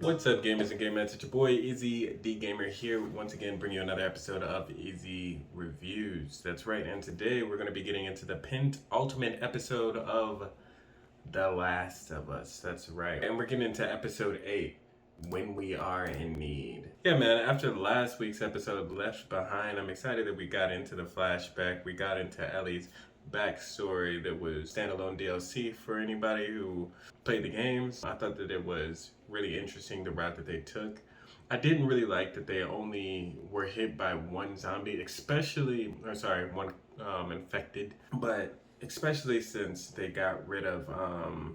What's up, gamers and gamettes? It's your boy IzzyDGamer here, once again bringing you another episode of IzzyReviews. That's right, and today we're going to be getting into the penultimate episode of The Last of Us. That's right, and we're getting into episode 8, When We Are in Need. Yeah, man, after last week's episode, Left Behind, I'm excited that we got into the flashback. We got into Ellie's backstory that was standalone DLC for anybody who played the games. I thought that it was really interesting, the route that they took. I didn't really like that they only were hit by one zombie, one infected, but especially since they got rid of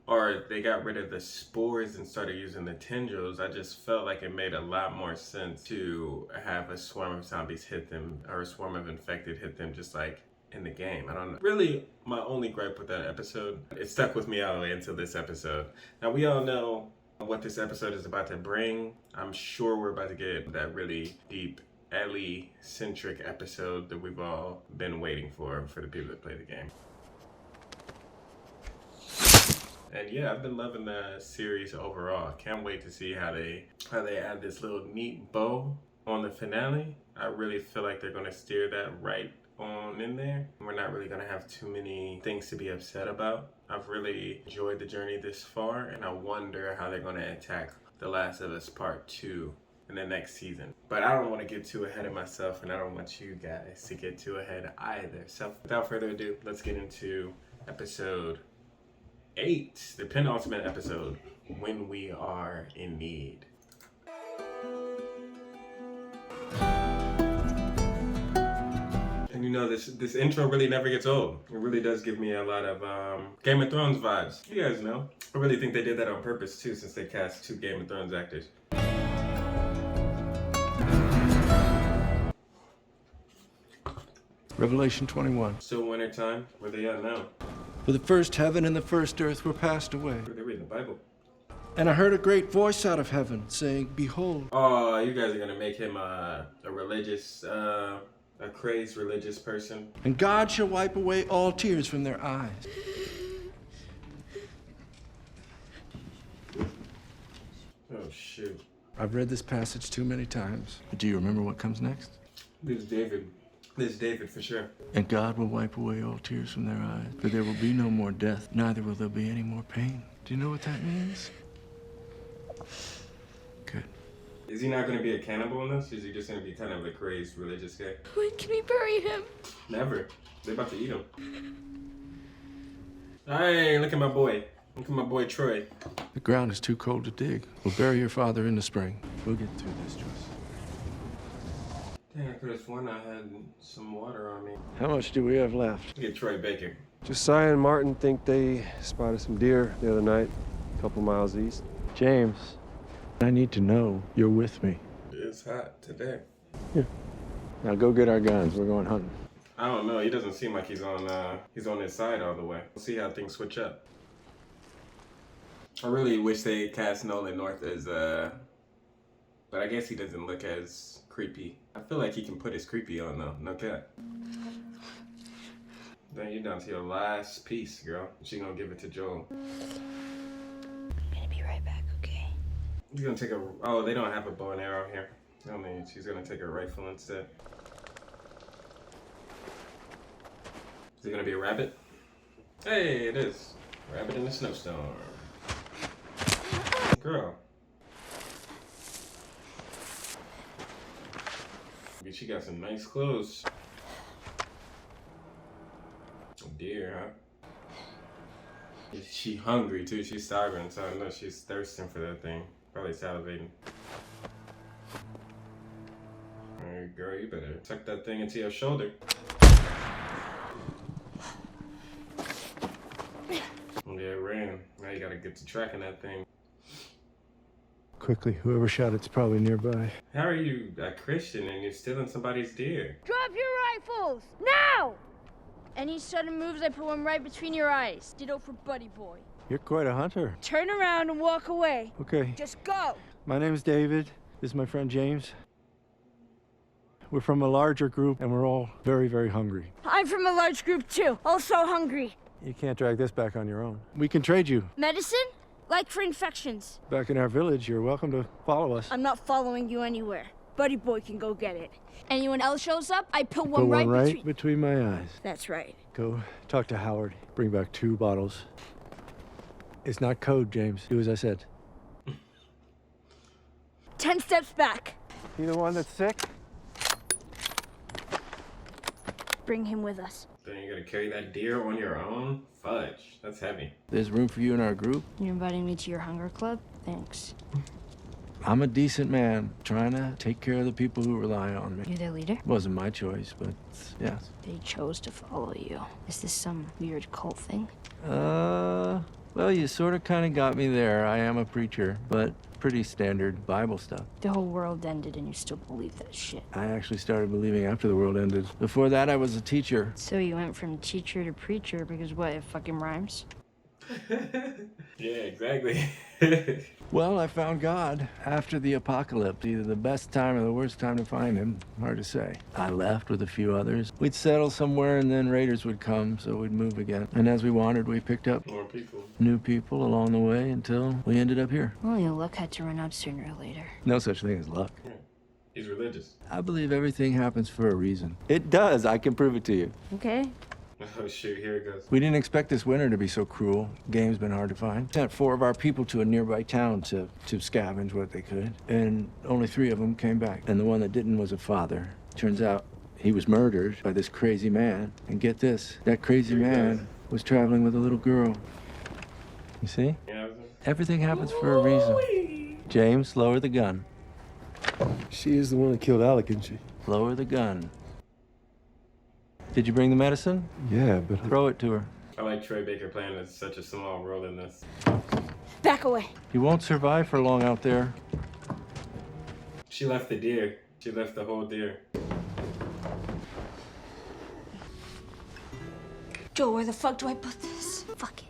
the spores and started using the tendrils. I just felt like it made a lot more sense to have a swarm of zombies hit them, or a swarm of infected hit them, just like in the game. I don't know. Really, my only gripe with that episode, it stuck with me all the way until this episode. Now, we all know what this episode is about to bring. I'm sure we're about to get that really deep Ellie-centric episode that we've all been waiting for the people that play the game. And yeah, I've been loving the series overall. Can't wait to see how they add this little neat bow on the finale. I really feel like they're gonna steer that right on in there. We're not really gonna have too many things to be upset about. I've really enjoyed the journey this far, and I wonder how they're gonna attack The Last of Us Part 2 in the next season. But I don't want to get too ahead of myself, and I don't want you guys to get too ahead either. So without further ado, let's get into episode 8, the penultimate episode, When We Are in Need. And you know, this intro really never gets old. It really does give me a lot of Game of Thrones vibes. You guys know. I really think they did that on purpose too, since they cast 2 Game of Thrones actors. Revelation 21. Still wintertime. Where they at now? For the first heaven and the first earth were passed away. They reading the Bible. And I heard a great voice out of heaven saying, Behold. Oh, you guys are gonna make him a religious, a crazed religious person. And God shall wipe away all tears from their eyes. Oh, shoot. I've read this passage too many times. Do you remember what comes next? This is David. This is David for sure. And God will wipe away all tears from their eyes, for there will be no more death, neither will there be any more pain. Do you know what that means? Good. Is he not going to be a cannibal in this? Is he just going to be kind of a crazed religious guy? When can we bury him? Never. They're about to eat him. Hey, look at my boy. Look at my boy Troy. The ground is too cold to dig. We'll bury your father in the spring. We'll get through this, Joyce. Dang, I could have sworn I had some water on me. How much do we have left? Look at Troy Baker. Josiah and Martin think they spotted some deer the other night, a couple miles east. James, I need to know you're with me. It's hot today. Yeah. Now go get our guns. We're going hunting. I don't know. He doesn't seem like he's on his side all the way. We'll see how things switch up. I really wish they cast Nolan North as but I guess he doesn't look as creepy. I feel like he can put his creepy on though. No cap. Then you're down to your last piece, girl. She gonna give it to Joel. I'm gonna be right back, okay? You're gonna take oh, they don't have a bow and arrow here. I mean, she's gonna take a rifle instead. Is it gonna be a rabbit? Hey, it is. Rabbit in the snowstorm. Girl. She got some nice clothes. Oh dear, huh? She hungry too. She's starving, so I know she's thirsting for that thing. Probably salivating. Alright, girl, you better tuck that thing into your shoulder. Yeah, it ran. Now you gotta get to tracking that thing. Quickly, whoever shot it's probably nearby. How are you a Christian and you're stealing somebody's deer? Drop your rifles! Now! Any sudden moves, I put one right between your eyes. Ditto for Buddy Boy. You're quite a hunter. Turn around and walk away. Okay. Just go! My name's David. This is my friend James. We're from a larger group, and we're all very, very hungry. I'm from a large group too, also hungry. You can't drag this back on your own. We can trade you. Medicine? like for infections. Back in our village, you're welcome to follow us. I'm not following you anywhere. Buddy boy can go get it. Anyone else shows up, I put Put one one right between... between my eyes. That's right. Go talk to Howard. Bring back 2 bottles. It's not code, James. Do as I said. 10 steps back. You the one that's sick? Bring him with us. Then you gotta carry that deer on your own? Fudge, that's heavy. There's room for you in our group. You're inviting me to your hunger club? Thanks. I'm a decent man, trying to take care of the people who rely on me. You're their leader? Wasn't my choice, but yes. They chose to follow you. Is this some weird cult thing? Well, you sort of kind of got me there. I am a preacher, but pretty standard Bible stuff. The whole world ended and you still believe that shit. I actually started believing after the world ended. Before that, I was a teacher. So you went from teacher to preacher because what, it fucking rhymes? Yeah, exactly. Well, I found God after the apocalypse. Either the best time or the worst time to find him. Hard to say. I left with a few others. We'd settle somewhere and then raiders would come, so we'd move again. And as we wandered, we picked up More people. new people along the way until we ended up here. Well, your luck had to run out sooner or later. No such thing as luck. Yeah. He's religious. I believe everything happens for a reason. It does. I can prove it to you. Okay. Oh shoot, here it goes. We didn't expect this winter to be so cruel. Game's been hard to find. Sent 4 of our people to a nearby town to scavenge what they could. And only 3 of them came back. And the one that didn't was a father. Turns out he was murdered by this crazy man. And get this, that crazy man was traveling with a little girl. You see? Yeah. Everything happens for a reason. James, lower the gun. She is the one that killed Alec, isn't she? Lower the gun. Did you bring the medicine? Yeah, but... Throw it to her. I like Troy Baker playing such a small role in this. Back away. You won't survive for long out there. She left the deer. She left the whole deer. Joe, where the fuck do I put this? Fuck it.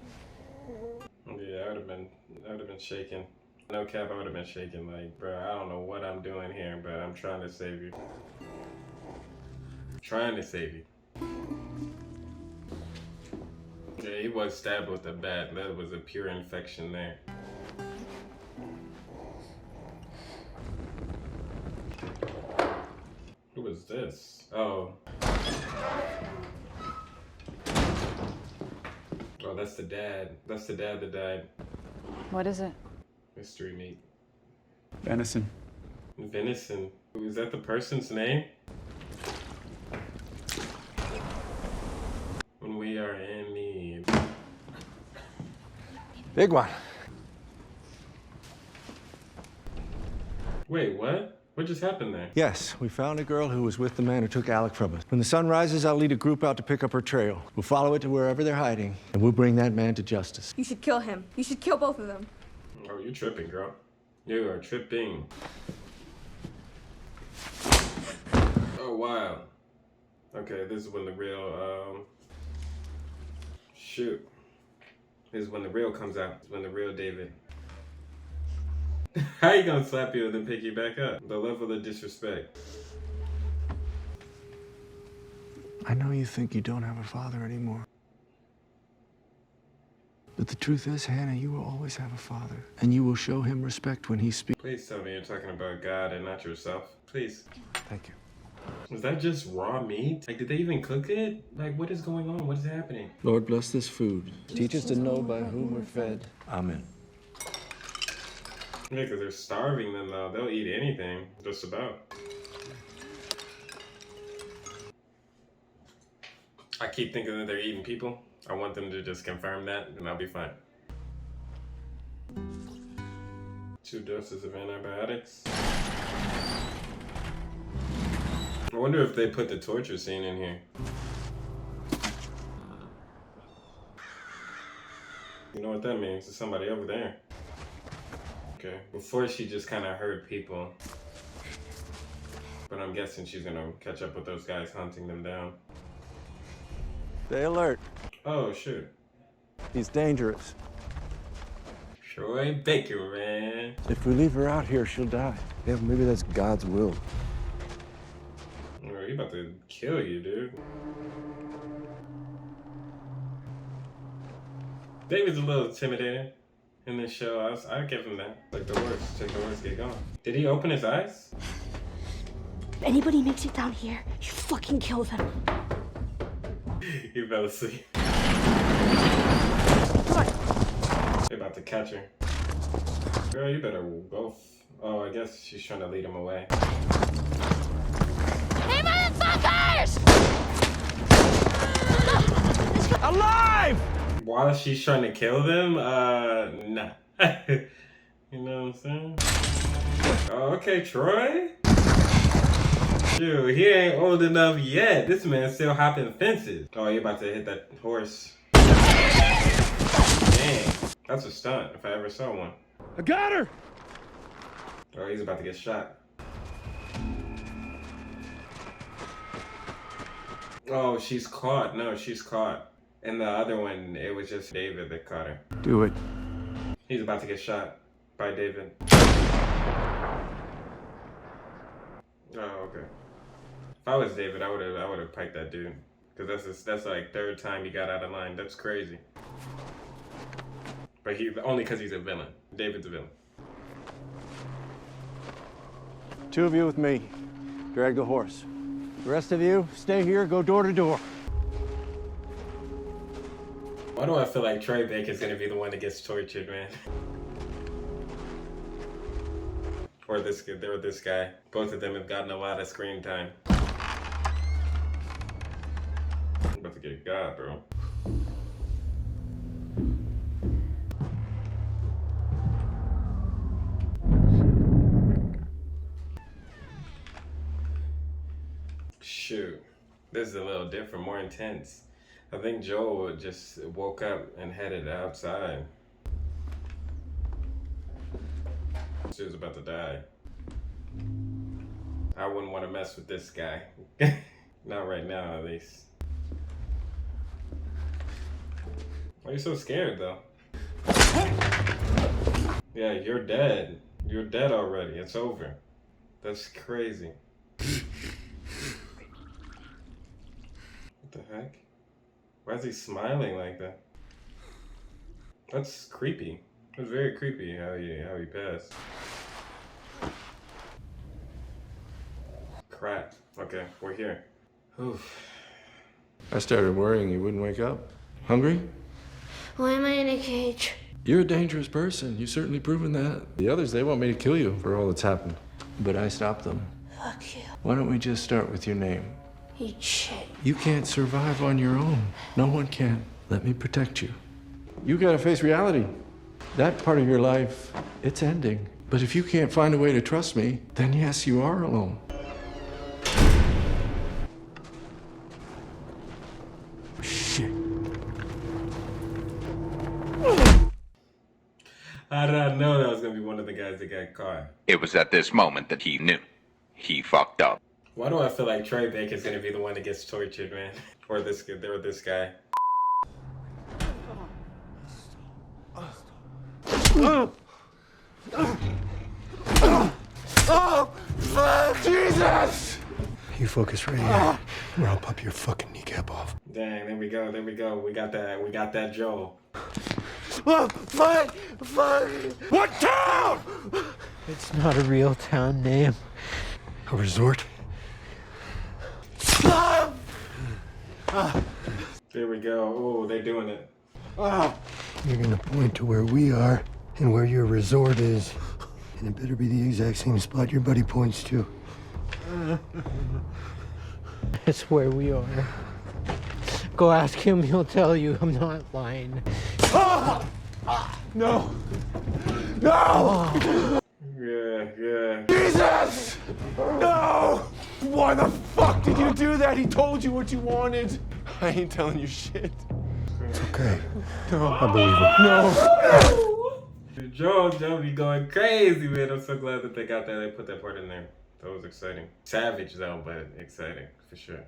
Yeah, I would have been shaking. No cap, I would have been shaking. Like, bro, I don't know what I'm doing here, but I'm trying to save you. Trying to save you. Yeah, he was stabbed with a bat. That was a pure infection there. Who was this? Oh. Oh, that's the dad. That's the dad that died. What is it? Mystery meat. Venison. Venison. Is that the person's name? When we are in need. Big one. Wait, what? What just happened there? Yes, we found a girl who was with the man who took Alec from us. When the sun rises, I'll lead a group out to pick up her trail. We'll follow it to wherever they're hiding, and we'll bring that man to justice. You should kill him. You should kill both of them. Oh, you're tripping, girl. You are tripping. Oh, wow. Okay, this is when the real, shoot. This is when the real comes out. When the real David. How you gonna slap you and then pick you back up? The level of disrespect. I know you think you don't have a father anymore. But the truth is, Hannah, you will always have a father. And you will show him respect when he speaks. Please tell me you're talking about God and not yourself. Please. Thank you. Was that just raw meat? Like, did they even cook it? Like, what is going on? What is happening? Lord, bless this food. Teach us to know by whom we're fed. Amen. Yeah, because they're starving them, though. They'll eat anything, just about. I keep thinking that they're eating people. I want them to just confirm that, and I'll be fine. 2 doses of antibiotics. I wonder if they put the torture scene in here. You know what that means? There's somebody over there. Okay. Before she just kind of heard people. But I'm guessing she's gonna catch up with those guys hunting them down. Stay alert. Oh, shoot. He's dangerous. Troy Baker, man. If we leave her out here, she'll die. Yeah, maybe that's God's will. Oh, he about to kill you, dude. David's a little intimidating. in this show. I'd give him that. Like the horse, take the horse, get going. Did he open his eyes? If anybody makes it down here, you fucking kill them. He fell asleep. They're about to catch her. Girl, you better go. Oh, I guess she's trying to lead him away. Hey, motherfuckers! Alive! While she's trying to kill them, nah. You know what I'm saying? Oh, okay, Troy. Dude, he ain't old enough yet. This man's still hopping fences. Oh, you about to hit that horse. Dang, that's a stunt if I ever saw one. I got her! Oh, he's about to get shot. Oh, she's caught. No, she's caught. And the other one, it was just David that caught her. Do it. He's about to get shot by David. Oh, okay. If I was David, I would have piked that dude. Because that's like third time he got out of line. That's crazy. But only because he's a villain. David's a villain. Two of you with me. Drag the horse. The rest of you, stay here, go door to door. Why do I feel like Troy Baker's gonna be the one that gets tortured, man? Or this guy. Both of them have gotten a lot of screen time. I'm about to get God, bro. Shoot, this is a little different, more intense. I think Joel just woke up and headed outside. She was about to die. I wouldn't want to mess with this guy. Not right now, at least. Why are you so scared, though? Yeah, you're dead. You're dead already. It's over. That's crazy. What the heck? Why is he smiling like that? That's creepy. That's very creepy how he passed. Crap. Okay, we're here. Oof. I started worrying you wouldn't wake up. Hungry? Why am I in a cage? You're a dangerous person. You've certainly proven that. The others, they want me to kill you for all that's happened. But I stopped them. Fuck you. Why don't we just start with your name? Eat shit. You can't survive on your own. No one can. Let me protect you. You gotta face reality. That part of your life, it's ending. But if you can't find a way to trust me, then yes, you are alone. Shit. How did I know that was gonna be one of the guys that got caught? It was at this moment that he knew. He fucked up. Why do I feel like Troy Baker's gonna be the one that gets tortured, man? Or this guy. Jesus! You focus right here, or I'll pop your fucking kneecap off. Dang, there we go. We got that Joel. Fuck! What town? It's not a real town name. A resort? There we go. Oh, they're doing it. You're gonna point to where we are and where your resort is. And it better be the exact same spot your buddy points to. That's where we are. Go ask him, he'll tell you. I'm not lying. No! No! Yeah. Jesus! No! Why the fuck did you do that? He told you what you wanted. I ain't telling you shit. It's okay. No. I believe it. No! Joel be going crazy, man. I'm so glad that they got that. They put that part in there. That was exciting. Savage though, but exciting for sure.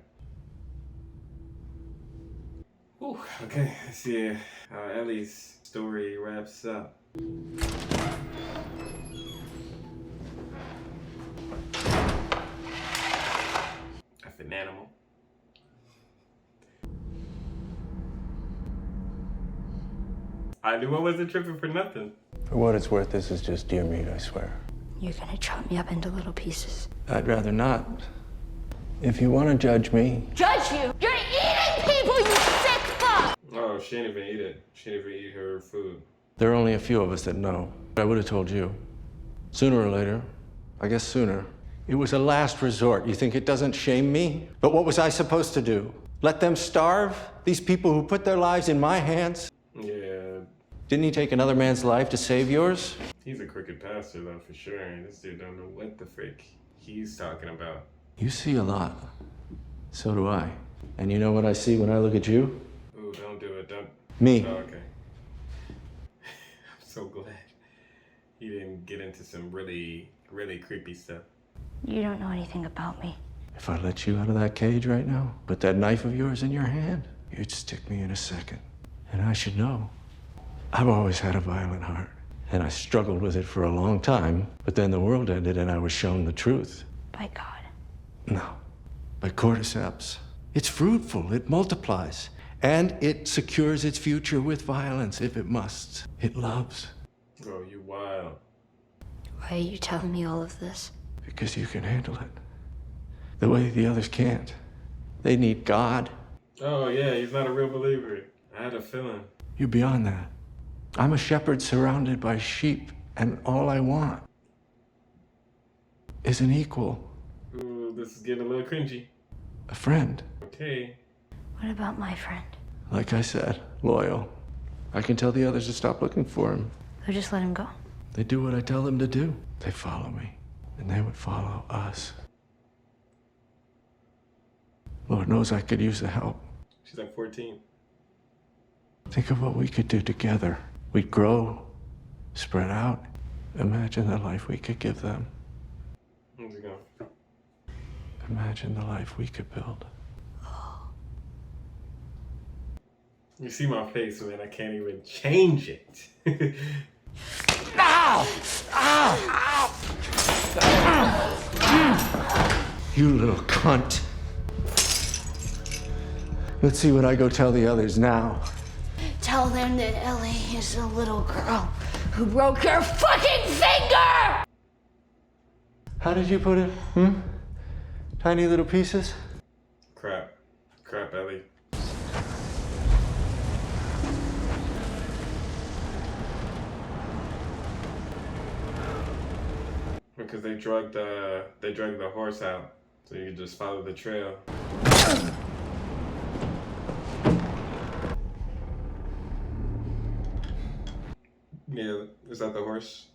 Whew, okay, let's see how Ellie's story wraps up. That's an animal. I knew I wasn't tripping for nothing. For what it's worth, this is just deer meat, I swear. You're gonna chop me up into little pieces. I'd rather not. If you want to judge me, Judge you? You're eating people, you sick fuck! Oh, she didn't even eat it. She didn't even eat her food. there are only a few of us that know. I would have told you. Sooner or later, I guess sooner. It was a last resort. You think it doesn't shame me? But what was I supposed to do? Let them starve? These people who put their lives in my hands? Yeah. Didn't he take another man's life to save yours? He's a crooked pastor, though, for sure. And this dude don't know what the frick he's talking about. You see a lot. So do I. And you know what I see when I look at you? Ooh, don't do it. Don't. Me. Oh, okay. I'm so glad he didn't get into some really, really creepy stuff. You don't know anything about me. If I let you out of that cage right now, put that knife of yours in your hand, you'd stick me in a second. And I should know. I've always had a violent heart. And I struggled with it for a long time, but then the world ended and I was shown the truth. By God. No, by cordyceps. It's fruitful, it multiplies, and it secures its future with violence if it must. It loves. Oh, you wild. Why are you telling me all of this? Because you can handle it. The way the others can't. They need God. Oh, yeah, he's not a real believer. I had a feeling. You're beyond that. I'm a shepherd surrounded by sheep, and all I want is an equal. Ooh, this is getting a little cringy. A friend. Okay. What about my friend? Like I said, loyal. I can tell the others to stop looking for him. Or just let him go? They do what I tell them to do. They follow me, and they would follow us. Lord knows I could use the help. She's like 14. Think of what we could do together. We'd grow, spread out. Imagine the life we could give them. Where's it going? Imagine the life we could build. You see my face, man. I can't even change it. Ow! Ow! Ow! You little cunt. Let's see what I go tell the others now. Tell them that Ellie is a little girl who broke your fucking finger! How did you put it? Tiny little pieces? Crap. Crap, Ellie. Because they drugged the horse out, so you could just follow the trail. Yeah, is that the horse?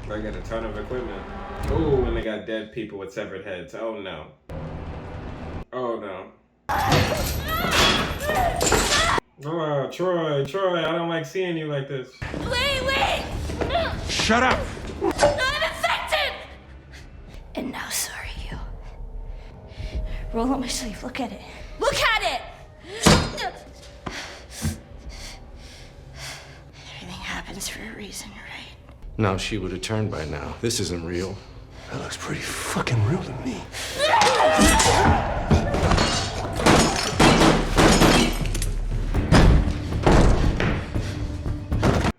I got a ton of equipment. Oh, and they got dead people with severed heads. Oh no. Oh no. Oh, Troy, I don't like seeing you like this. Wait! Shut up! I'm infected! And now, sorry, you. Roll up my sleeve, look at it. Look at it! Everything happens for a reason, right? No, she would have turned by now. This isn't real. That looks pretty fucking real to me.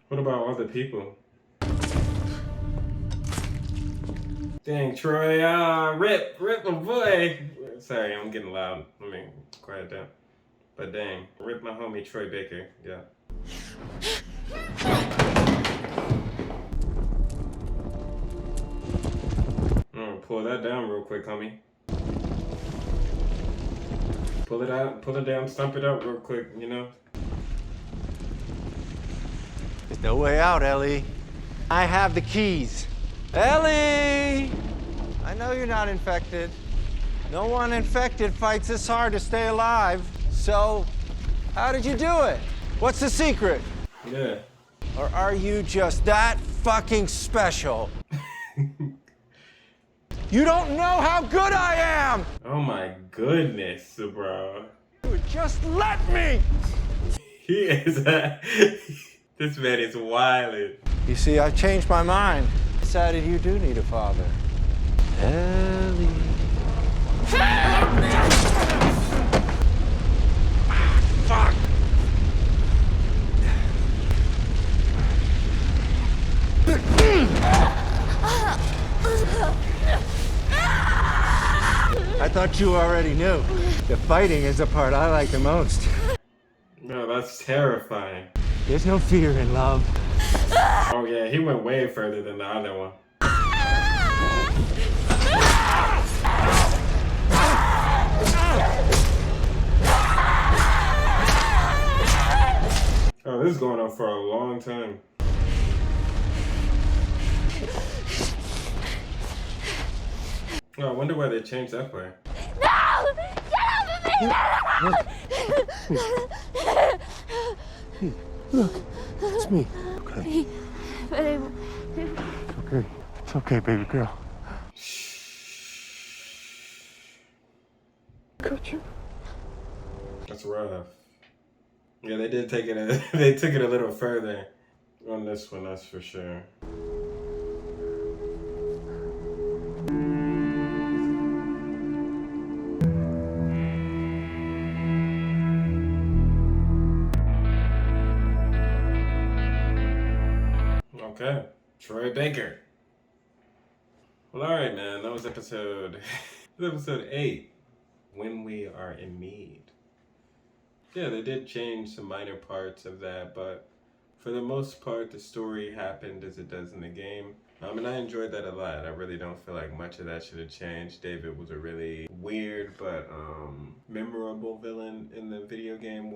What about all the people? Dang, Troy, rip my boy. Sorry, I'm getting loud. Let me quiet down. But dang, rip my homie Troy Baker. Yeah. Pull that down real quick, homie. Pull it out, pull it down, stump it out real quick, you know? There's no way out, Ellie. I have the keys. Ellie! I know you're not infected. No one infected fights this hard to stay alive. So, how did you do it? What's the secret? Yeah. Or are you just that fucking special? You don't know how good I am! Oh my goodness, bro. Just let me! He is this man is wildin'. You see, I've changed my mind. Decided you do need a father. Ellie. Fuck. thought you already knew. The fighting is the part I like the most. No, that's terrifying. There's no fear in love. Oh yeah, he went way further than the other one. Oh, this is going on for a long time. Oh, I wonder why they changed that part. No! Get off of me! Look, it's me. Okay. But I... It's okay. It's okay, baby girl. Got you. That's rough. Yeah, they did take it. They took it a little further on this one. That's for sure. Okay, Troy Baker. Well, all right, man. That was episode 8. When we are in need. Yeah, they did change some minor parts of that, but for the most part, the story happened as it does in the game. And I enjoyed that a lot. I really don't feel like much of that should have changed. David was a really weird but memorable villain in the video game.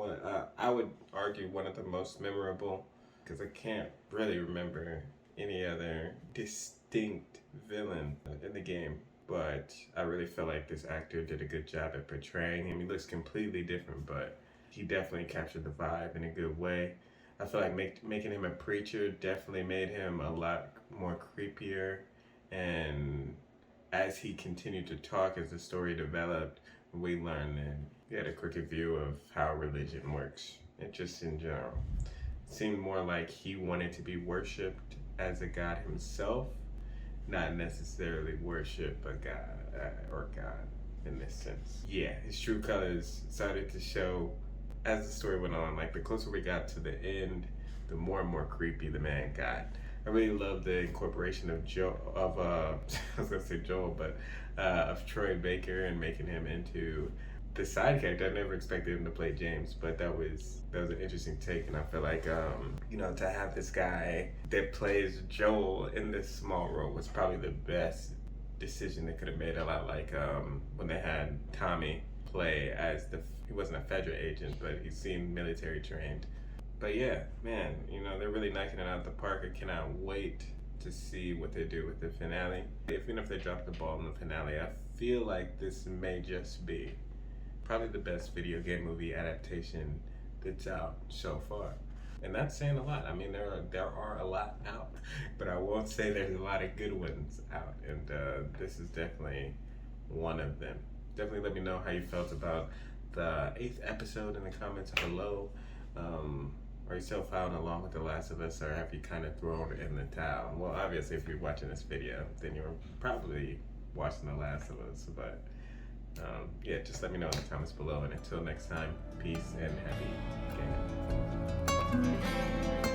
I would argue one of the most memorable, because I can't really remember any other distinct villain in the game. But I really feel like this actor did a good job at portraying him. He looks completely different, but he definitely captured the vibe in a good way. I feel like making him a preacher definitely made him a lot more creepier. And as he continued to talk, as the story developed, we learned that he had a crooked view of how religion works. And just in general, it seemed more like he wanted to be worshipped as a god himself, not necessarily worship a god or God in this sense. Yeah, his true colors started to show as the story went on. Like the closer we got to the end, the more and more creepy the man got. I really love the incorporation of I was gonna say Joel, but of Troy Baker and making him into the side character. I never expected him to play James, but that was an interesting take, and I feel like to have this guy that plays Joel in this small role was probably the best decision they could have made. A lot like when they had Tommy play as he wasn't a federal agent, but he seemed military trained. But yeah, man, they're really knocking it out of the park. I cannot wait to see what they do with the finale. Even if they drop the ball in the finale, I feel like this may just be probably the best video game movie adaptation that's out so far. And that's saying a lot. I mean, there are a lot out, but I won't say there's a lot of good ones out. And this is definitely one of them. Definitely let me know how you felt about the 8th episode in the comments below. Are you still following along with The Last of Us, or have you kind of thrown in the towel? Well, obviously, if you're watching this video, then you're probably watching The Last of Us, but yeah, just let me know in the comments below, and until next time, peace and happy gaming.